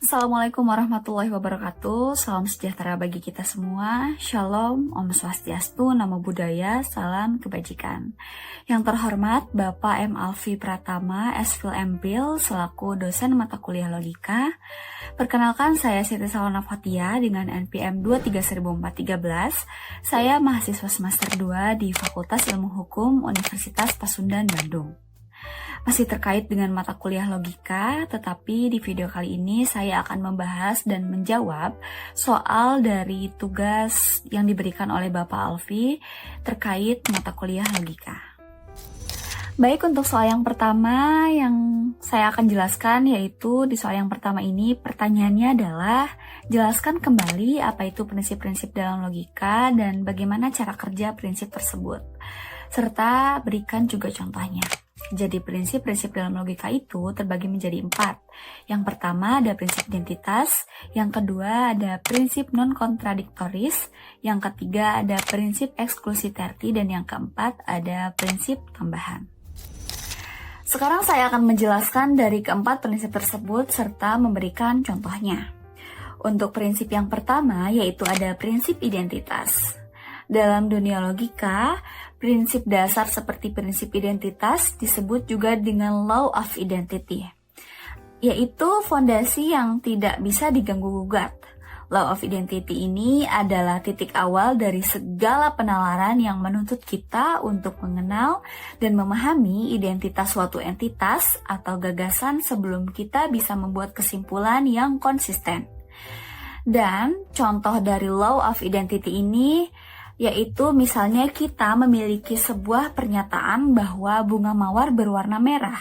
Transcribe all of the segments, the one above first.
Assalamualaikum warahmatullahi wabarakatuh. Salam sejahtera bagi kita semua. Shalom, Om Swastiastu, Namo Buddhaya, salam kebajikan. Yang terhormat Bapak M. Alfi Pratama, S.Phil MPhil, selaku dosen mata kuliah logika. Perkenalkan, saya Siti Salona Fatia dengan NPM 2300413. Saya mahasiswa semester 2 di Fakultas Ilmu Hukum Universitas Pasundan, Bandung. Masih terkait dengan mata kuliah logika, tetapi di video kali ini saya akan membahas dan menjawab soal dari tugas yang diberikan oleh Bapak Alfi terkait mata kuliah logika. Baik, untuk soal yang pertama yang saya akan jelaskan, yaitu di soal yang pertama ini pertanyaannya adalah jelaskan kembali apa itu prinsip-prinsip dalam logika dan bagaimana cara kerja prinsip tersebut, serta berikan juga contohnya. Jadi prinsip-prinsip dalam logika itu terbagi menjadi 4. Yang pertama ada prinsip identitas, yang kedua ada prinsip non-kontradiktoris, yang ketiga ada prinsip exclusivity, dan yang keempat ada prinsip tambahan. Sekarang saya akan menjelaskan dari keempat prinsip tersebut serta memberikan contohnya. Untuk prinsip yang pertama yaitu ada prinsip identitas. Dalam dunia logika, prinsip dasar seperti prinsip identitas disebut juga dengan law of identity, yaitu fondasi yang tidak bisa diganggu-gugat. Law of identity ini adalah titik awal dari segala penalaran yang menuntut kita untuk mengenal dan memahami identitas suatu entitas atau gagasan sebelum kita bisa membuat kesimpulan yang konsisten. Dan contoh dari law of identity ini yaitu misalnya kita memiliki sebuah pernyataan bahwa bunga mawar berwarna merah.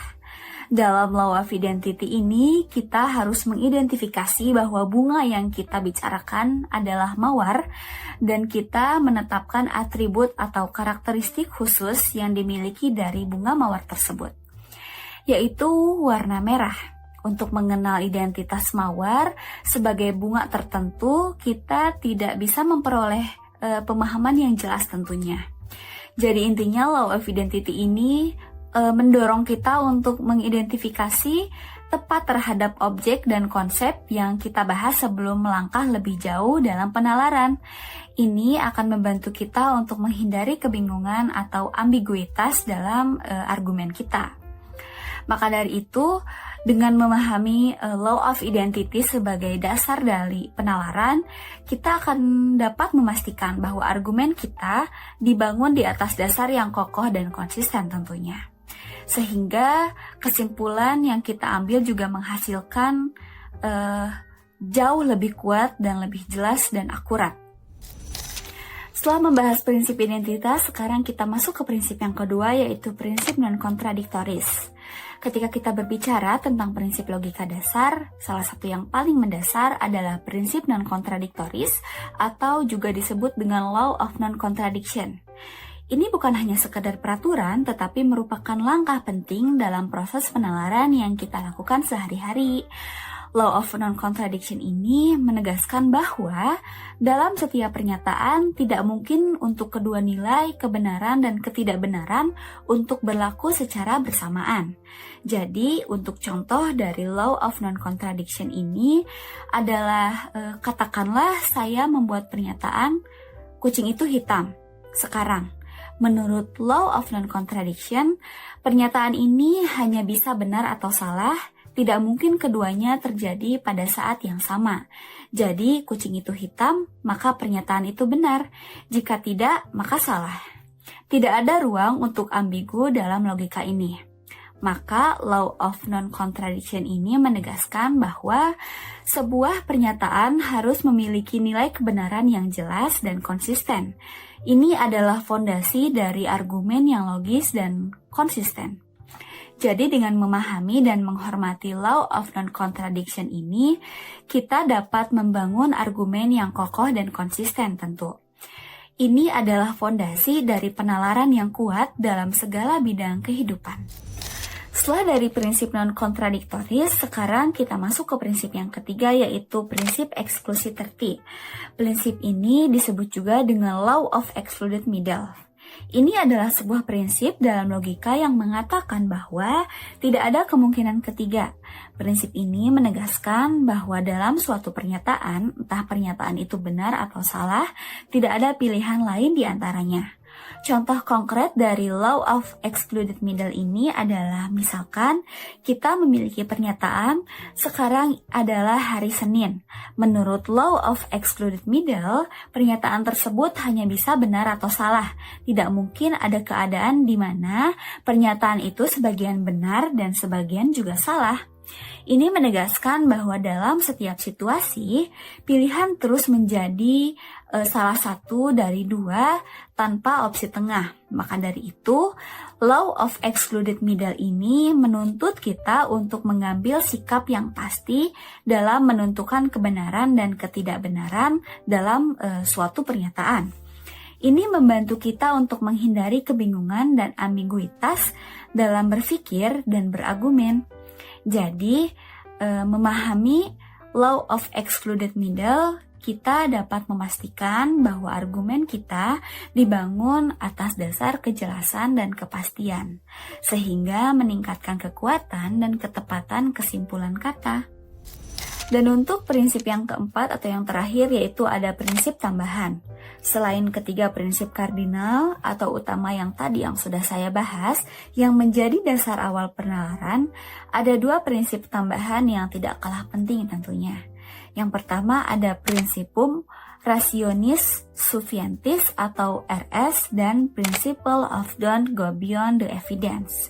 Dalam law of identity ini, kita harus mengidentifikasi bahwa bunga yang kita bicarakan adalah mawar, dan kita menetapkan atribut atau karakteristik khusus yang dimiliki dari bunga mawar tersebut, yaitu warna merah. Untuk mengenal identitas mawar sebagai bunga tertentu, kita tidak bisa memperoleh pemahaman yang jelas tentunya. Jadi intinya law of identity ini mendorong kita untuk mengidentifikasi tepat terhadap objek dan konsep yang kita bahas sebelum melangkah lebih jauh dalam penalaran. Ini akan membantu kita untuk menghindari kebingungan atau ambiguitas dalam argumen kita. Maka dari itu, dengan memahami law of identity sebagai dasar dari penalaran, kita akan dapat memastikan bahwa argumen kita dibangun di atas dasar yang kokoh dan konsisten tentunya. Sehingga kesimpulan yang kita ambil juga menghasilkan jauh lebih kuat dan lebih jelas dan akurat. Setelah membahas prinsip identitas, sekarang kita masuk ke prinsip yang kedua, yaitu prinsip non-kontradiktoris. Ketika kita berbicara tentang prinsip logika dasar, salah satu yang paling mendasar adalah prinsip non-kontradiktoris atau juga disebut dengan law of non-contradiction. Ini bukan hanya sekedar peraturan, tetapi merupakan langkah penting dalam proses penalaran yang kita lakukan sehari-hari. Law of non-contradiction ini menegaskan bahwa dalam setiap pernyataan tidak mungkin untuk kedua nilai kebenaran dan ketidakbenaran untuk berlaku secara bersamaan. Jadi untuk contoh dari law of non-contradiction ini adalah katakanlah saya membuat pernyataan kucing itu hitam. Sekarang, menurut law of non-contradiction, pernyataan ini hanya bisa benar atau salah. Tidak mungkin keduanya terjadi pada saat yang sama. Jadi, kucing itu hitam, maka pernyataan itu benar. Jika tidak, maka salah. Tidak ada ruang untuk ambigu dalam logika ini. Maka, law of non-contradiction ini menegaskan bahwa sebuah pernyataan harus memiliki nilai kebenaran yang jelas dan konsisten. Ini adalah fondasi dari argumen yang logis dan konsisten. Jadi dengan memahami dan menghormati law of non-contradiction ini, kita dapat membangun argumen yang kokoh dan konsisten tentu. Ini adalah fondasi dari penalaran yang kuat dalam segala bidang kehidupan. Setelah dari prinsip non-kontradiktoris, sekarang kita masuk ke prinsip yang ketiga, yaitu prinsip exclusivity. Prinsip ini disebut juga dengan law of excluded middle. Ini adalah sebuah prinsip dalam logika yang mengatakan bahwa tidak ada kemungkinan ketiga. Prinsip ini menegaskan bahwa dalam suatu pernyataan, entah pernyataan itu benar atau salah, tidak ada pilihan lain di antaranya. Contoh konkret dari law of excluded middle ini adalah misalkan kita memiliki pernyataan sekarang adalah hari Senin. Menurut law of excluded middle, pernyataan tersebut hanya bisa benar atau salah. Tidak mungkin ada keadaan di mana pernyataan itu sebagian benar dan sebagian juga salah. Ini menegaskan bahwa dalam setiap situasi, pilihan terus menjadi salah satu dari dua tanpa opsi tengah. Maka dari itu, law of excluded middle ini menuntut kita untuk mengambil sikap yang pasti dalam menentukan kebenaran dan ketidakbenaran dalam suatu pernyataan. Ini membantu kita untuk menghindari kebingungan dan ambiguitas dalam berpikir dan berargumen. Jadi, memahami law of excluded middle, kita dapat memastikan bahwa argumen kita dibangun atas dasar kejelasan dan kepastian, sehingga meningkatkan kekuatan dan ketepatan kesimpulan kata. Dan untuk prinsip yang keempat atau yang terakhir yaitu ada prinsip tambahan. Selain ketiga prinsip kardinal atau utama yang tadi yang sudah saya bahas, yang menjadi dasar awal penalaran, ada dua prinsip tambahan yang tidak kalah penting tentunya. Yang pertama ada prinsipum rationis sufficientis atau RS dan principle of don't go beyond the evidence.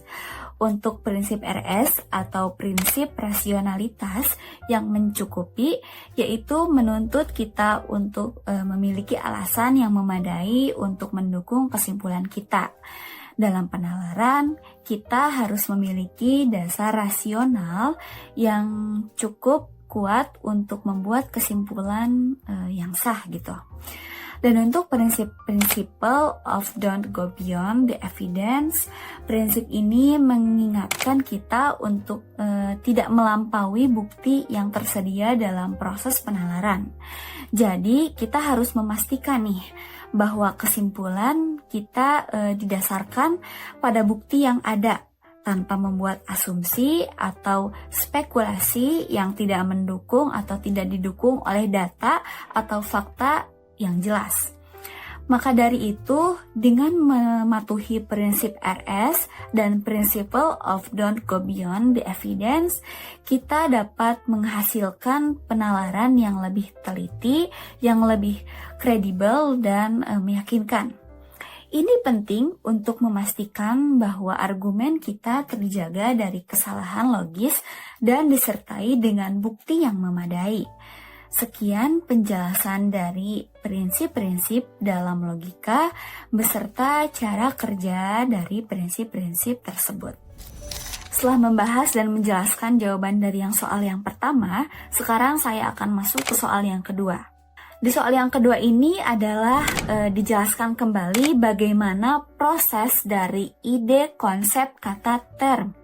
Untuk prinsip RS atau prinsip rasionalitas yang mencukupi, yaitu menuntut kita untuk memiliki alasan yang memadai untuk mendukung kesimpulan kita. Dalam penalaran, kita harus memiliki dasar rasional yang cukup kuat untuk membuat kesimpulan yang sah gitu. Dan untuk prinsip principle of don't go beyond the evidence, prinsip ini mengingatkan kita untuk tidak melampaui bukti yang tersedia dalam proses penalaran. Jadi kita harus memastikan nih bahwa kesimpulan kita didasarkan pada bukti yang ada, tanpa membuat asumsi atau spekulasi yang tidak mendukung atau tidak didukung oleh data atau fakta yang jelas. Maka dari itu, dengan mematuhi prinsip RS dan principle of don't go beyond the evidence, kita dapat menghasilkan penalaran yang lebih teliti, yang lebih kredibel dan meyakinkan. Ini penting untuk memastikan bahwa argumen kita terjaga dari kesalahan logis dan disertai dengan bukti yang memadai. Sekian penjelasan dari prinsip-prinsip dalam logika beserta cara kerja dari prinsip-prinsip tersebut. Setelah membahas dan menjelaskan jawaban dari soal yang pertama, sekarang saya akan masuk ke soal yang kedua. Di soal yang kedua ini adalah dijelaskan kembali bagaimana proses dari ide, konsep, kata, term.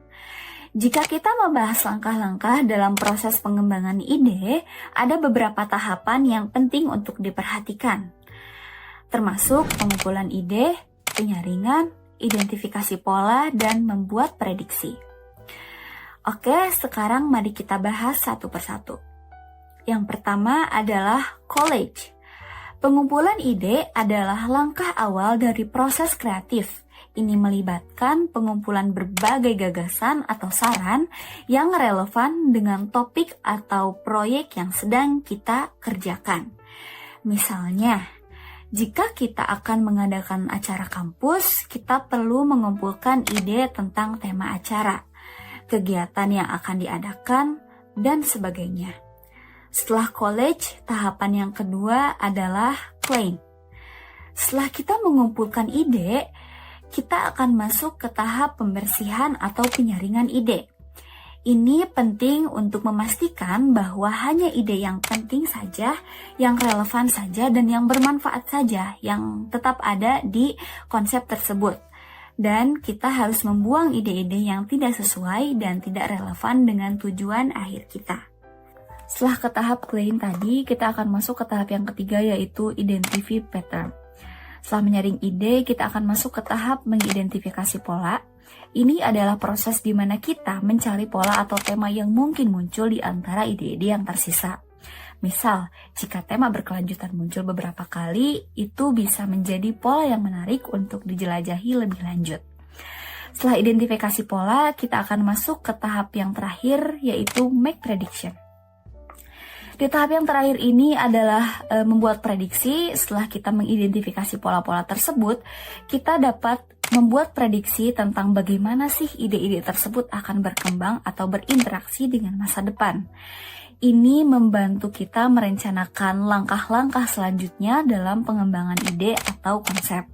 Jika kita membahas langkah-langkah dalam proses pengembangan ide, ada beberapa tahapan yang penting untuk diperhatikan, termasuk pengumpulan ide, penyaringan, identifikasi pola, dan membuat prediksi. Oke, sekarang mari kita bahas satu persatu. Yang pertama adalah collage. Pengumpulan ide adalah langkah awal dari proses kreatif. Ini melibatkan pengumpulan berbagai gagasan atau saran yang relevan dengan topik atau proyek yang sedang kita kerjakan. Misalnya, jika kita akan mengadakan acara kampus, kita perlu mengumpulkan ide tentang tema acara, kegiatan yang akan diadakan, dan sebagainya. Setelah collage, tahapan yang kedua adalah claim. Setelah kita mengumpulkan ide, kita akan masuk ke tahap pembersihan atau penyaringan ide. Ini penting untuk memastikan bahwa hanya ide yang penting saja, yang relevan saja, dan yang bermanfaat saja yang tetap ada di konsep tersebut. Dan kita harus membuang ide-ide yang tidak sesuai dan tidak relevan dengan tujuan akhir kita. Setelah ke tahap claim tadi, kita akan masuk ke tahap yang ketiga yaitu identify pattern. Setelah menyaring ide, kita akan masuk ke tahap mengidentifikasi pola. Ini adalah proses di mana kita mencari pola atau tema yang mungkin muncul di antara ide-ide yang tersisa. Misal, jika tema berkelanjutan muncul beberapa kali, itu bisa menjadi pola yang menarik untuk dijelajahi lebih lanjut. Setelah identifikasi pola, kita akan masuk ke tahap yang terakhir, yaitu make prediction. Di tahap yang terakhir ini adalah membuat prediksi. Setelah kita mengidentifikasi pola-pola tersebut, kita dapat membuat prediksi tentang bagaimana sih ide-ide tersebut akan berkembang atau berinteraksi dengan masa depan. Ini membantu kita merencanakan langkah-langkah selanjutnya dalam pengembangan ide atau konsep.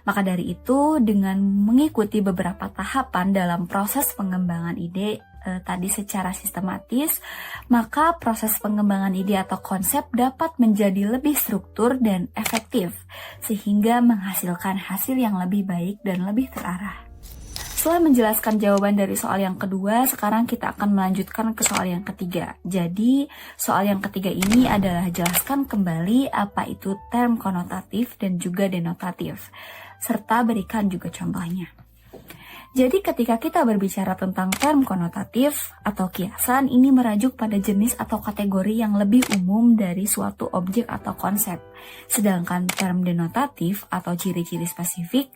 Maka dari itu, dengan mengikuti beberapa tahapan dalam proses pengembangan ide tadi secara sistematis, maka proses pengembangan ide atau konsep dapat menjadi lebih struktur dan efektif, sehingga menghasilkan hasil yang lebih baik dan lebih terarah. Setelah menjelaskan jawaban dari soal yang kedua, sekarang kita akan melanjutkan ke soal yang ketiga. Jadi, soal yang ketiga ini adalah jelaskan kembali apa itu term konotatif dan juga denotatif, serta berikan juga contohnya. Jadi ketika kita berbicara tentang term konotatif atau kiasan, ini merajuk pada jenis atau kategori yang lebih umum dari suatu objek atau konsep. Sedangkan term denotatif atau ciri-ciri spesifik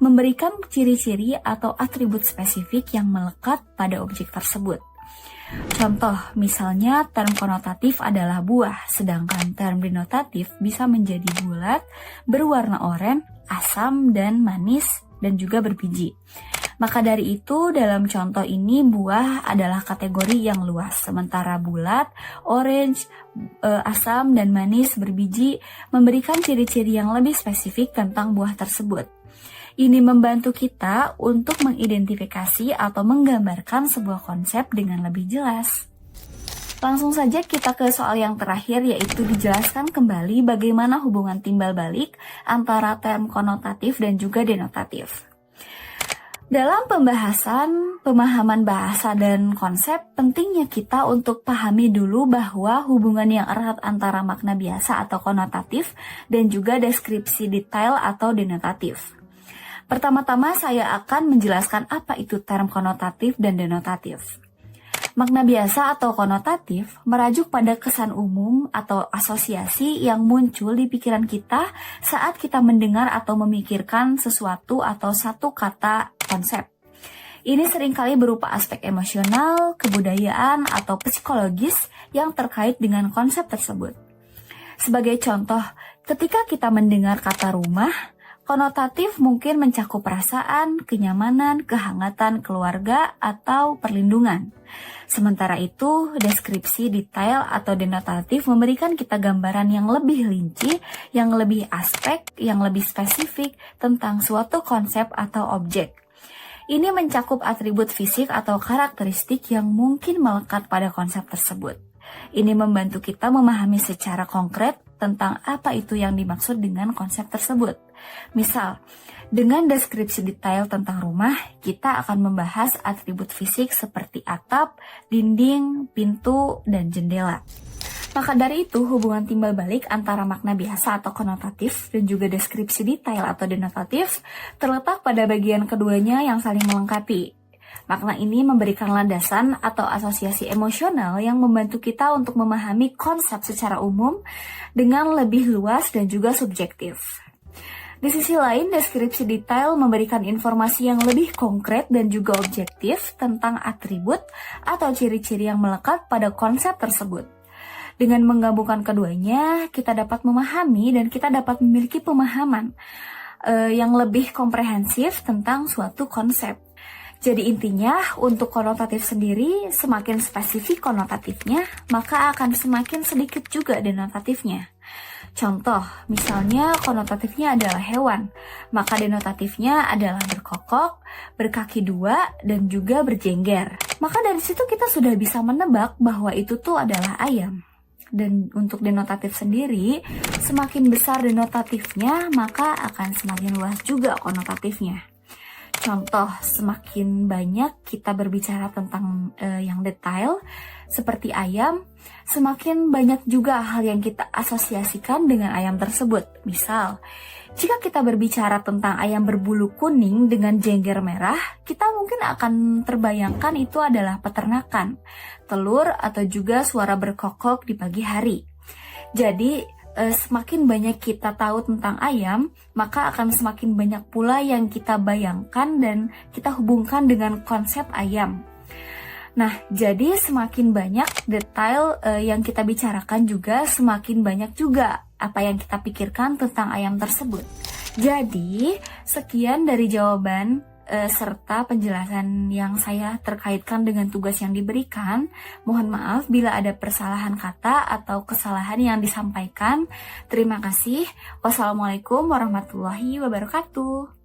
memberikan ciri-ciri atau atribut spesifik yang melekat pada objek tersebut. Contoh, misalnya term konotatif adalah buah, sedangkan term denotatif bisa menjadi bulat, berwarna oranye, asam, dan manis, dan juga berbiji. Maka dari itu, dalam contoh ini buah adalah kategori yang luas, sementara bulat, orange, asam, dan manis berbiji memberikan ciri-ciri yang lebih spesifik tentang buah tersebut. Ini membantu kita untuk mengidentifikasi atau menggambarkan sebuah konsep dengan lebih jelas. Langsung saja kita ke soal yang terakhir, yaitu dijelaskan kembali bagaimana hubungan timbal balik antara term konotatif dan juga denotatif. Dalam pembahasan, pemahaman bahasa dan konsep, pentingnya kita untuk pahami dulu bahwa hubungan yang erat antara makna biasa atau konotatif dan juga deskripsi detail atau denotatif. Pertama-tama saya akan menjelaskan apa itu term konotatif dan denotatif. Makna biasa atau konotatif merajuk pada kesan umum atau asosiasi yang muncul di pikiran kita saat kita mendengar atau memikirkan sesuatu atau satu kata konsep. Ini seringkali berupa aspek emosional, kebudayaan, atau psikologis yang terkait dengan konsep tersebut. Sebagai contoh, ketika kita mendengar kata rumah, konotatif mungkin mencakup perasaan, kenyamanan, kehangatan keluarga, atau perlindungan. Sementara itu, deskripsi detail atau denotatif memberikan kita gambaran yang lebih rinci, yang lebih aspek, yang lebih spesifik tentang suatu konsep atau objek. Ini mencakup atribut fisik atau karakteristik yang mungkin melekat pada konsep tersebut. Ini membantu kita memahami secara konkret tentang apa itu yang dimaksud dengan konsep tersebut. Misal, dengan deskripsi detail tentang rumah, kita akan membahas atribut fisik seperti atap, dinding, pintu, dan jendela. Maka dari itu, hubungan timbal balik antara makna biasa atau konotatif dan juga deskripsi detail atau denotatif terletak pada bagian keduanya yang saling melengkapi. Makna ini memberikan landasan atau asosiasi emosional yang membantu kita untuk memahami konsep secara umum dengan lebih luas dan juga subjektif. Di sisi lain, deskripsi detail memberikan informasi yang lebih konkret dan juga objektif tentang atribut atau ciri-ciri yang melekat pada konsep tersebut. Dengan menggabungkan keduanya, kita dapat memahami dan kita dapat memiliki pemahaman yang lebih komprehensif tentang suatu konsep. Jadi intinya, untuk konotatif sendiri, semakin spesifik konotatifnya, maka akan semakin sedikit juga denotatifnya. Contoh, misalnya konotatifnya adalah hewan, maka denotatifnya adalah berkokok, berkaki dua, dan juga berjengger. Maka dari situ kita sudah bisa menebak bahwa itu tuh adalah ayam. Dan untuk denotatif sendiri, semakin besar denotatifnya, maka akan semakin luas juga konotatifnya. Contoh, semakin banyak kita berbicara tentang yang detail, seperti ayam, semakin banyak juga hal yang kita asosiasikan dengan ayam tersebut. Misal, jika kita berbicara tentang ayam berbulu kuning dengan jengger merah, kita mungkin akan terbayangkan itu adalah peternakan, telur, atau juga suara berkokok di pagi hari. Jadi, semakin banyak kita tahu tentang ayam, maka akan semakin banyak pula yang kita bayangkan dan kita hubungkan dengan konsep ayam. Nah, jadi semakin banyak detail yang kita bicarakan juga, semakin banyak juga apa yang kita pikirkan tentang ayam tersebut. Jadi, sekian dari jawaban serta penjelasan yang saya terkaitkan dengan tugas yang diberikan. Mohon maaf bila ada persalahan kata atau kesalahan yang disampaikan. Terima kasih. Wassalamualaikum warahmatullahi wabarakatuh.